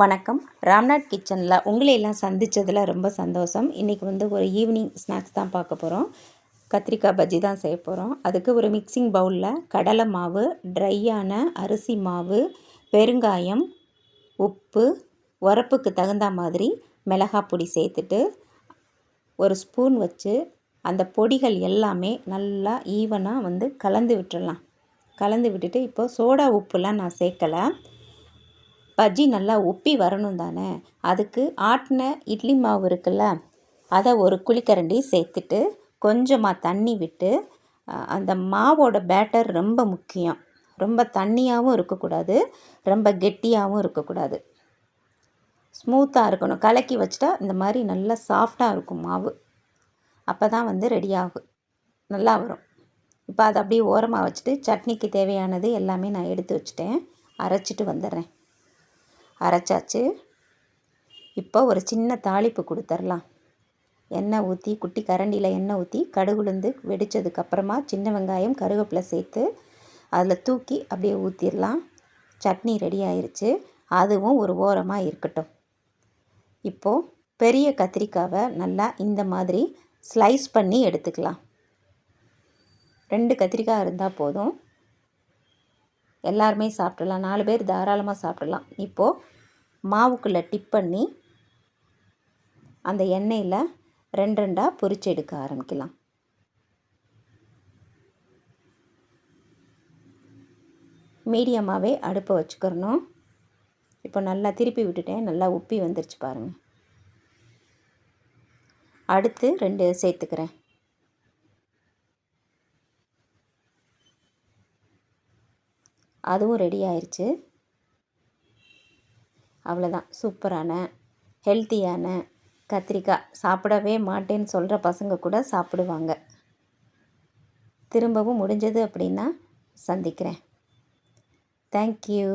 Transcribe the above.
வணக்கம். ராம்நாத் கிச்சனில் உங்களை எல்லாம் சந்தித்ததில் ரொம்ப சந்தோஷம். இன்றைக்கி ஒரு ஈவினிங் ஸ்நாக்ஸ் தான் பார்க்க போகிறோம். கத்திரிக்காய் பஜ்ஜி தான் செய்ய போகிறோம். அதுக்கு ஒரு மிக்சிங் பவுலில் கடலை மாவு, ட்ரையான அரிசி மாவு, பெருங்காயம், உப்பு, உரப்புக்கு தகுந்த மாதிரி மிளகாய் பொடி சேர்த்துட்டு ஒரு ஸ்பூன் வச்சு அந்த பொடிகள் எல்லாமே நல்லா ஈவனாக கலந்து விட்டுறலாம். கலந்து விட்டுட்டு இப்போது சோடா உப்புலாம் நான் சேர்க்கலை. பஜ்ஜி நல்லா உப்பி வரணும் தானே, அதுக்கு ஆட்டின இட்லி மாவு இருக்குல்ல, அதை ஒரு குழிக்கரண்டி சேர்த்துட்டு கொஞ்சமாக தண்ணி விட்டு அந்த மாவோட பேட்டர் ரொம்ப முக்கியம். ரொம்ப தண்ணியாகவும் இருக்கக்கூடாது, ரொம்ப கெட்டியாகவும் இருக்கக்கூடாது. ஸ்மூத்தாக இருக்கணும். கலக்கி வச்சிட்டா இந்த மாதிரி நல்லா சாஃப்டாக இருக்கும் மாவு. அப்போ தான் ரெடி ஆகும், நல்லா வரும். இப்போ அதை அப்படியே ஓரமாக வச்சுட்டு சட்னிக்கு தேவையானது எல்லாமே நான் எடுத்து வச்சுட்டேன். அரைச்சிட்டு வந்துடுறேன். அரைச்சாச்சு. இப்போ ஒரு சின்ன தாளிப்பு கொடுத்துர்லாம். எண்ணெய் ஊற்றி, குட்டி கரண்டியில் எண்ணெய் ஊற்றி, கடுகு உளுந்து வெடித்ததுக்கப்புறமா சின்ன வெங்காயம், கருவேப்பிலை சேர்த்து அதில் தூக்கி அப்படியே ஊற்றிடலாம். சட்னி ரெடி ஆயிடுச்சு. அதுவும் ஒரு ஓரமாக இருக்கட்டும். இப்போது பெரிய கத்திரிக்காவை நல்லா இந்த மாதிரி ஸ்லைஸ் பண்ணி எடுத்துக்கலாம். 2 கத்திரிக்காய் இருந்தால் போதும், எல்லாருமே சாப்பிட்றலாம். 4 பேர் தாராளமாக சாப்பிட்றலாம். இப்போது மாவுக்குள்ளே டிப் பண்ணி அந்த எண்ணெயில் 2 பொரிச்சு எடுக்க ஆரம்பிக்கலாம். மீடியமாகவே அடுப்பை வச்சுக்கிறணும். இப்போ நல்லா திருப்பி விட்டுட்டேன். நல்லா உப்பி வந்துருச்சு பாருங்கள். அடுத்து 2 சேர்த்துக்கிறேன். அதுவும் ரெடி ஆயிடுச்சு. அவ்வளோதான். சூப்பரான ஹெல்த்தியான கத்திரிக்காய். சாப்பிடவே மாட்டேன்னு சொல்கிற பசங்க கூட சாப்பிடுவாங்க. திரும்பவும் முடிஞ்சது அப்படின்னா சந்திக்கிறேன். தேங்க்யூ.